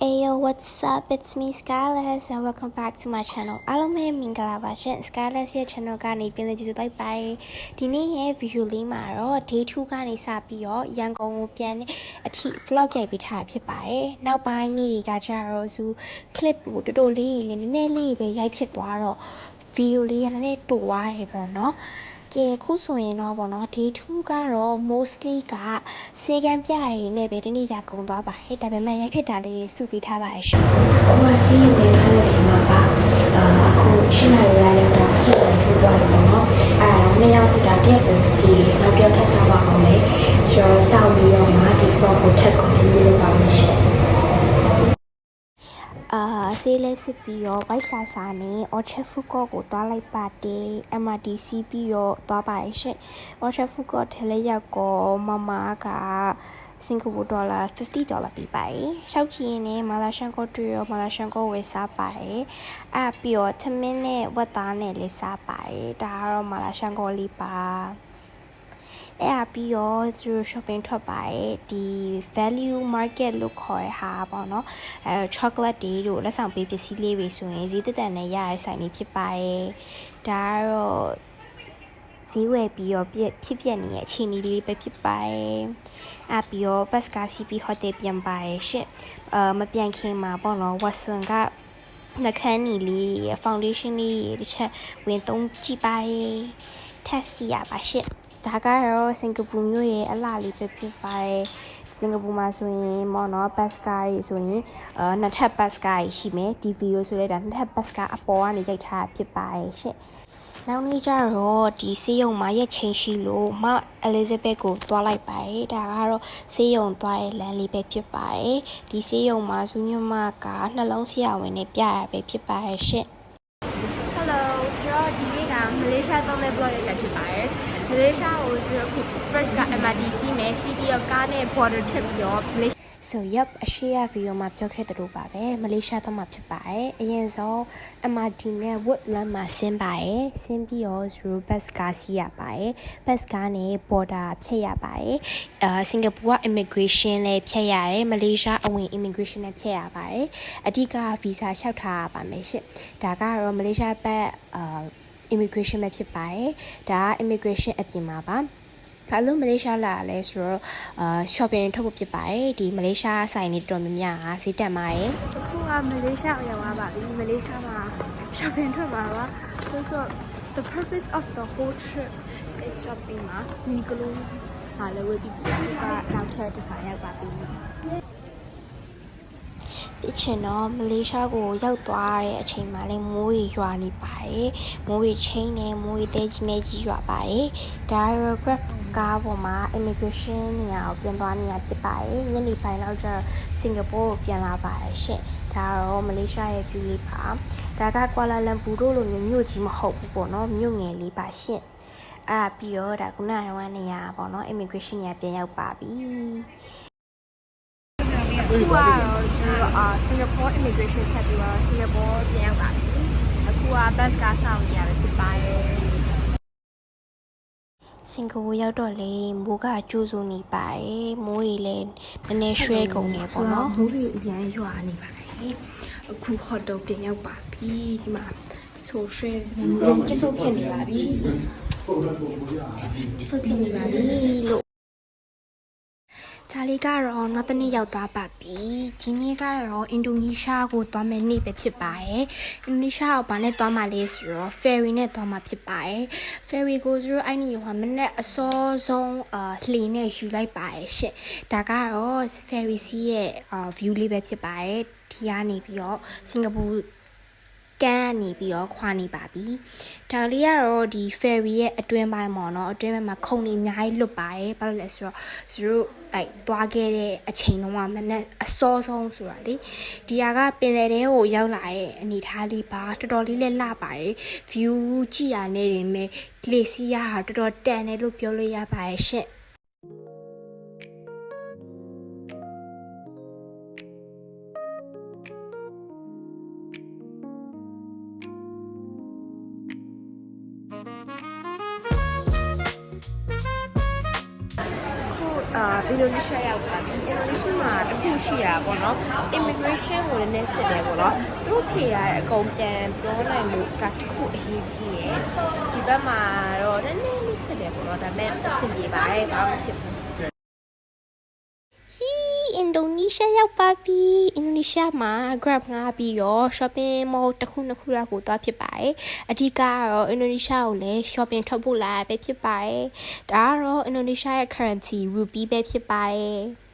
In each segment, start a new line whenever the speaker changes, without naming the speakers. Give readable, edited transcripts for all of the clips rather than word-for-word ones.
Ayo, what's up? It's me Scarlett and welcome back to my channel. အားလုံးပဲမင်္ဂလာပါရှင် Scarlett ရဲ့ channel ကနေပြန်လည်ကြိုဆိုလိုက်ပါတယ်။ဒီနေ့ရဲ့ video လေးမှာတော့ day 2ကနေစပြီးတော့ရန်ကုန်ကိုပြန်တဲ့အထိ vlog ရိုက်ပေးထားတာဖြစ်ပါတယ်။နောက်ပိုင်းနေ့တွေကကျတော့ clip ကိုတော်တော်လေးနည်းနည်းလေးပဲရိုက်ဖြစ်သွားတော့ video လေးကလည်းတိုသွားတယ်ပေါ့နော်။ကဲခုဆိုရင်တော့ပေါ့နော် day 2ကတော့ mostly ကစေကံပြရည်နဲ့ပဲဒီနေ့ကြာကုန်သွားပါတယ်ဒါပေမဲ့ရိုက်ဖြစ်တာလေးစုပြီးထားပါရှင်
။အခုစီးရင်ထားတဲ့ဒီမှာကအခုရှင်းရရရောက်တာစီးရင်ထိုးသွားတယ်ပေါ့နော်။နှစ်ယောက်စတာတက်ပဲဒီနောက်တစ်ယောက်ထပ်ဆောက်ပါအောင်လေ။ဆိုတော့ဆောက်ပြီးတော့မှဒီ vlog ကိုထပ် continue လုပ်ပါမယ်ရှင်။
ဆေးလေးစစ်ပြီးတော့ white စာစာနဲ့ Orchard Food Court ကိုသွားလိုက်ပါတယ် MRTC ပြီးတော့သွားပါတယ်ရှင် Orchard Food Court ထဲလေးရောက်တော့မမကစင်ကာပူဒေါ်လာ$50ပေးပါတယ်ရှောက်ကြည့်ရင်လည်းမာလာရှန်ကိုတွေ့ရောမာလာရှန်ကိုဝယ်စားပါတယ်ပြီးတော့သမင်းနဲ့ဝက်သားနဲ့လေးစားပါတယ်ဒါကတော့မာလာရှန်ကိုလေးပါပြီးတော့သူ shopping ထွက်ပါတယ်ဒီ value market လို့ခေါ်ရဟာပေါ့နော်chocolate တွေတို့လက်ဆောင်ပေးပစ္စည်းလေးတွေဆိုရင်ဈေးသက်သက်နဲ့ရတဲ့ဆိုင်လေးဖြစ်ပါတယ်ဒါကတော့ဈေးဝယ်ပြီးတော့ဖြစ်ပြနေတဲ့အခြေအနေလေးပဲဖြစ်ပါတယ်ပြီးတော့ bus ကားစီးပြီး hotel ပြန်ပါတယ်ရှင့်မပြန်ခင်မှာပေါ့နော် Watson ကနှခမ်းနီလေး foundation လေးတစ်ချက်ဝင်သုံးကြည့်ပါတယ် test ကြည့်ရပါရှင့်ဒါကတော့စင်ကာပူမြို့ရဲ့အလှလေးပဲဖြစ်ပါတယ်စင်ကာပူမှာဆိုရင်မော်နော်ဘတ်စကားကြီးဆိုရင်နှစ်ထပ်ဘတ်စကားကြီးရှိမယ်ဒီဗီဒီယိုဆိုလဲဒါနှစ်ထပ်ဘတ်စကားအပေါ်ကနေရိုက်ထားတာဖြစ်ပါတယ်ရှင့်နောက်နေ့ကျတော့ဒီဆေးရုံမှာရက်ချင်းရှိလို့မအဲလီဇဘက်ကိုသွားလိုက်ပါတယ်ဒါကတော့ဆေးရုံသွားတဲ့လမ်းလေးပဲဖြစ်ပါတယ်ဒီဆေးရုံမှာစုညမကနှလုံးဆရာဝန်နဲ့ပြရပဲဖြစ်ပါတယ်ရှင့်
Hello ဆိုတော့ဒီနေ့ကမလေးရှားသုံးတဲ့ blog ရိုက်တာဖြစ်ပါတယ်မလေးရှားကိုဆိုတော့ခု first က MRTC မယ်စီးပြီးတော့ကားနဲ့ border ထပ်ပြီးတော့မလေး
So yep အရှိရဗီဒီယိုမှာပြောခဲ့သလိုပါပဲမလေးရှားတော့မှာဖြစ်ပါတယ်အရင်ဆုံး MRT နဲ့ Woodland မှာဆင်းပါတယ်ဆင်းပြီးတော့ bus ကားစီးရပါတယ် bus ကားနဲ့ border ဖြတ်ရပါတယ်စင်ကာပူက immigration လည်းဖြတ်ရတယ်မလေးရှားအဝင် immigration လည်းဖြတ်ရပါတယ်အဓိက visa လျှောက်ထားပါမယ်ရှင့်ဒါကတော့မလေးရှားဘက်immigration ပဲဖြစ်ပါတယ်ဒါက immigration အပြင်မှာပါဘာလို့မလေးရှားလာလဲဆိုတော့shopping ထုတ်ဖို့ဖြစ်ပါတယ်ဒီမလေးရှားဆိုင်တွေတော်တော်များများဈေးတက်ပါတယ်
အခုကမလေးရှားရောက်သွားပါပြီမလေးရှားမှာ shopping ထွက်မှာပါဆိုတော့ the purpose of the whole trip is shopping မှာ Uniqlo ဟာလည်းဝယ်ပြီးပြီကနောက်ထပ်ဒီဇိုင်းရောက်ပါပြီ
ဖြစ်ချင်တော့မလေးရှားကိုရောက်သွားတဲ့အချိန်မှာလည်းမိုးရေရွာနေပါတယ်မိုးရေချင်းနဲ့မိုးရေတဲကြီးမဲကြီးရွာပါတယ်ဒါရော Grab ကားပေါ်မှာ immigration နေရာကိုပြန်သွားနေရဖြစ်ပါတယ်ညနေပိုင်းလောက်ကျတော့စင်ကာပူကိုပြန်လာပါတယ်ရှင့်ဒါတော့မလေးရှားရဲ့ view လေးပါဒါကကွာလာလမ်ပူတို့လိုမြို့ကြီးမဟုတ်ဘူးပေါ့နော်မြို့ငယ်လေးပါရှင့်ပြီးတော့ဒါခုနကတော့နေရာပေါ့နော် immigration နေရာပြန်ရောက်ပါပြီ
အခုကတော့စင်ကာပူ immigration ဖြတ်ပြီးတော့စင်ကာပူပြန်ရောက်ပါပြီအခုက bus ကားဆောင်နေရပဲဖြစ်ပါတယ်
စင်ကာပူရောက်တော့လေမိုးကကျိုးစိုးနေပါတယ်မိုးရေလည်းနည်းနည်းရွှဲကုန်နေပေါ့နော်
မိုးရေအရင်ရွာနေပါတယ်အခု hotel ပြန်ရောက်ပါပြီဒီမှာဆိုရွှဲကျဆုပ်ဖြစ်နေပါပြီကျဆုပ်ဖြစ်နေပါပြီလို့
ဒါလေးကတော့နောက်တစ်နေ့ရောက်သွားပါပြီဒီနေ့ကတော့အင်ဒိုနီးရှားကိုသွားမယ့်နေ့ပဲဖြစ်ပါတယ်အင်ဒိုနီးရှားကိုဘာနဲ့သွားမှာလဲဆိုတော့ ferry နဲ့သွားမှာဖြစ်ပါတယ် ferry ကိုဆိုတော့အဲ့ဒီဟိုမနေ့အစောဆုံးလှေနဲ့ယူလိုက်ပါတယ်ရှင့်ဒါကတော့ ferry စီးရဲ့ view လေးပဲဖြစ်ပါတယ်ဒီကနေပြီးတော့စင်ကာပူကန်းနေပြီးတော့ခွာနေပါပြီဒါလေးကတော့ဒီ ferry ရဲ့အတွင်းပိုင်းပေါ့နော်အတွင်းပိုင်းမှာခုံတွေအများကြီးလွတ်ပါတယ်ဘာလို့လဲဆိုတော့သူတို့သွားခဲ့တဲ့အချိန်တုန်းကမနေ့အစောဆုံးဆိုတာလေဒီဟာကပင်လယ်ထဲကိုရောက်လာတဲ့အနေထားလေးပါတော်တော်လေးလည်းလှပါတယ် view ကြည့်ရနေတယ်မယ် glacier ဟာတော်တော်တန်တယ်လို့ပြောလို့ရပါတယ်ရှင့်
အင်ဒိုနီးရှားရောက်ပါပြီအင်ဒိုနီးရှားမှာတခုရှိတာပေါ့နော် immigration ကိုလည်းစစ်တယ်ပေါ့နော်သူတို့ဖြေရတဲ့အကုန်ပြန်ပြောနိုင်မှုကတခုအရေးကြီးရယ်ဒီဘက်မှာတော့နည်းနည်းလေးစစ်တယ်ပေါ့နော်ဒါပေမဲ့အဆင်ပြေပါတယ်ဘာမှမဖြစ်ဘူး
အင်ဒိုနီးရှားရောက်ပါပြီအင်ဒိုနီးရှားမှာ Grab ငှားပြီးတော့ shopping mall တစ်ခုနှစ်ခုလောက်ကိုသွားဖြစ်ပါတယ်အဓိကကတော့အင်ဒိုနီးရှားကိုလည်း shopping ထွက်ဖို့လာပဲဖြစ်ပါတယ်ဒါကတော့အင်ဒိုနီးရှားရဲ့ currency rupee ပဲဖြစ်ပါတယ်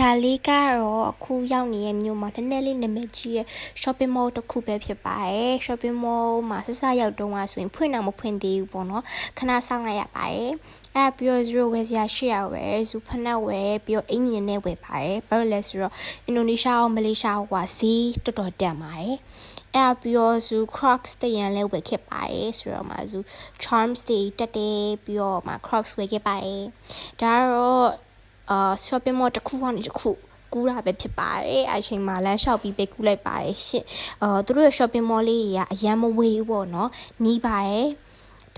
ဒါလေးကတော့အခုရောက်နေတဲ့မြို့မှာနည်းနည်းလေးနာမည်ကြီးရဲ့ shopping mall တစ်ခုပဲဖြစ်ပါတယ် shopping mall မှာစစရောက်တုန်းကဆိုရင်ဖွင့်တော့မဖွင့်သေးဘူးပေါ့နော်ခဏစောင့်လိုက်ရပါတယ်အဲ့ပြီးတော့0ဝယ်စရာရှိရဝယ်ဇူဖနက်ဝယ်ပြီးတော့အင်ဂျင်နဲ့ဝယ်ပါတယ်ဘာလို့လဲဆိုတော့အင်ဒိုနီးရှားရောမလေးရှားကဈေးတော်တော်တက်ပါတယ်အဲ့ပြီးတော့ဇူ Crocs တရံလဲဝယ်ခဲ့ပါတယ်ဆိုတော့မှဇူ Charms တွေတက်တယ်ပြီးတော့မှ Crocs ဝယ်ခဲ့ပါတယ်ဒါကတော့shopping mall တစ်ခုကနေတစ်ခုကူးတာပဲဖြစ်ပါတယ်အဲ့ချိန်မှာလမ်းလျှောက်ပြီးပဲကူးလိုက်ပါတယ်ရှင့်သူတို့ရဲ့ shopping mall လေးတွေကအရန်မဝေးဘူးပေါ့နော်နီးပါတယ်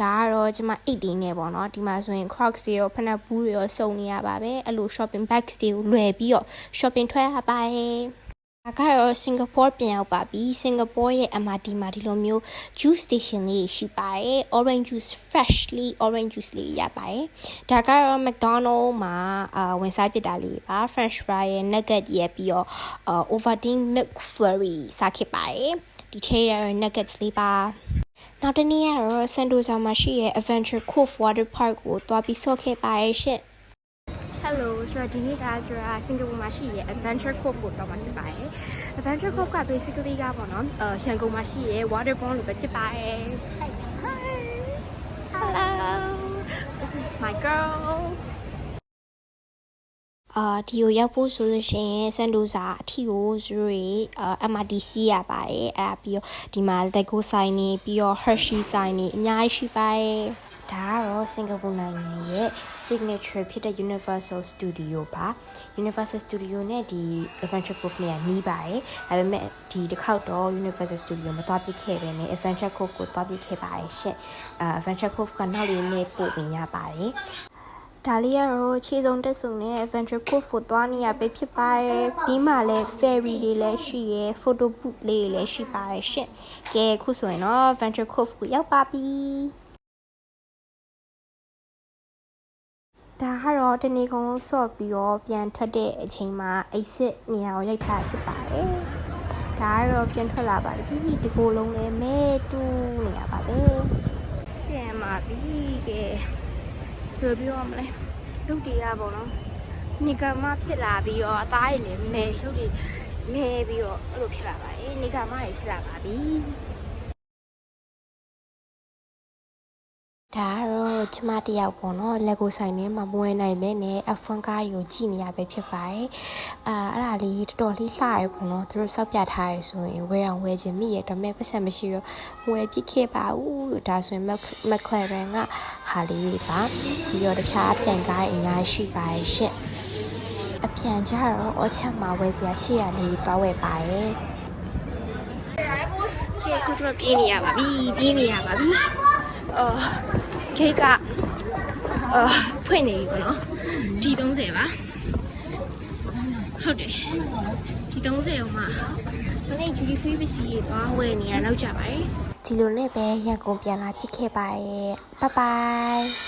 ဒါကတော့ကျွန်မ18နဲ့ပေါ့နော်ဒီမှာဆိုရင် Crocs တွေရောဖနက်ဘူးတွေရောစုံနေရပါပဲအဲ့လို shopping bags တွေကိုလွယ်ပြီးတော့ shopping ထွက်ရပါတယ်ဒါကတော့စင်ကာပူပြန်ရောက်ပါပြီစင်ကာပူရဲ့ MRT မှာဒီလိုမျိုး juice station လေးရှိပါတယ် orange juice freshly orange juice လေးရပါတယ်ဒါကတော့ McDonald မှာဝင်စားပစ်တာလေးပါ French fry ရဲ့ nugget ရဲ့ပြီးတော့Ovaltine milk flurry စားခဲ့ပါတယ်ဒီထဲရ nuggets လေးပါနောက်တစ်နေ့ကတော့ Sentosa မှာရှိရဲ့ Adventure Cove Water Park ကိုသွားပြီးဆော့ခဲ့ပါတယ်ရှင့်
Hello ဆိုတော့ဒီနေ့ကဆိုတော့စင်ကာပူမှာရှိရဲ့ Adventure Cove ကိုတော့မှာဖြစ်ပါတယ် Adventure Cove က basically ကပေါ့နော်ရန်ကုန်မှာရှိရဲ့ water pond လို့ပဲဖြစ်ပါတယ် Hi Hello This is my girl
ဒီကိုရောက်ဖို့ဆိုလို့ရှိရင်စန်ဒိုစာအထီကိုဇူရီMRTC ရပါတယ်အဲ့ဒါပြီးတော့ဒီမှာ Lego ဆိုင်နေပြီးတော့ Hershey ဆိုင်နေအများကြီးရှိပါတယ်ဒါကတော့စင်ကာပူနိုင်ငံရဲ့ signature ဖြစ်တဲ့ Universal Studio ပါ Universal Studio နဲ့ဒီ Adventure Cove နဲ့နီးပါတယ်ဒါပေမဲ့ဒီတစ်ခေါက်တော့ Universal Studio မသွားပြခဲ့ပဲနဲ့ Adventure Cove ကိုသွားပြခဲ့ပါတယ်ရှင့်Adventure Cove ကနောက်လေးနဲ့ပို့ဝင်ရပါတယ်ဒါလေးကတော့ခြေစုံတက်စုံနဲ့ Adventure Cove ကိုသွားနေရပဲဖြစ်ပါတယ်ပြီးမှလည်း ferry တွေလည်းရှိရယ် photo booth လေးတွေလည်းရှိပါတယ်ရှင့်ကဲခုဆိုရင်တော့ Adventure Cove ကိုရောက်ပါပြီဒါကတော့တနေ့ကုန်လုံးဆော့ပြီးတော့ပြန်ထွက်တဲ့အချိန်မှာအိတ်စစ်နေရာကိုရိုက်ထားဖြစ်ပါတယ်ဒါကတော့ပြန်ထွက်လာပါပြီဒီကိုလုံးလည်းမဲတူးနေရပါပဲ
ပြန်มาပြီကဲပြောပြရမလဲရုပ်တရားပေါ့နော်နေကမဖြစ်လာပြီးတော့အသားရည်လည်းမဲရုပ်တွေမဲပြီးတော့အဲ့လိုဖြစ်လာပါတယ်နေကမရဖြစ်လာပါပြီ
ဒါကတော့ကျမတယောက်ပေါ့နော်လက်ကိုဆိုင်ထဲမှာမဝင်နိုင်ပဲနဲ့ F1 ကားတွေကိုကြည့်နေရပဲဖြစ်ပါတယ်အဲ့ဒါလေးတော်တော်လေးလှရပေါ့နော်သူတို့စောက်ပြထားရဆိုရင်ဝယ်အောင်ဝယ်ခြင်းမိရတော့မဲ့ပတ်စံမရှိတော့ဝယ်ပြစ်ခဲ့ပါဦးဒါဆိုရင် McLaren ကဟာလေးတွေပါပြီးတော့တခြားပြန်ကားအများကြီးရှိပါတယ်ရှင့်အပြန်ကြတော့အချက်မှာဝယ်စရာရှိရလေးတောင်းဝယ်ပါတယ်
ကဲခုကျမပြေးနေရပါပြီဂိတ်ကဖွင့်နေပြီပေါ့နော်ဒီ30ပါဟုတ်တယ်ဒီ30အောင်မှာဒီနေ့ duty free ပစ္စည်းတွေသွားဝယ်နေရတော့ကြပါတယ်
ဒီလိုနဲ့ပဲရန်ကုန်ပြန်လာဖြစ်ခဲ့ပါတယ်ဘိုင်ဘိုင်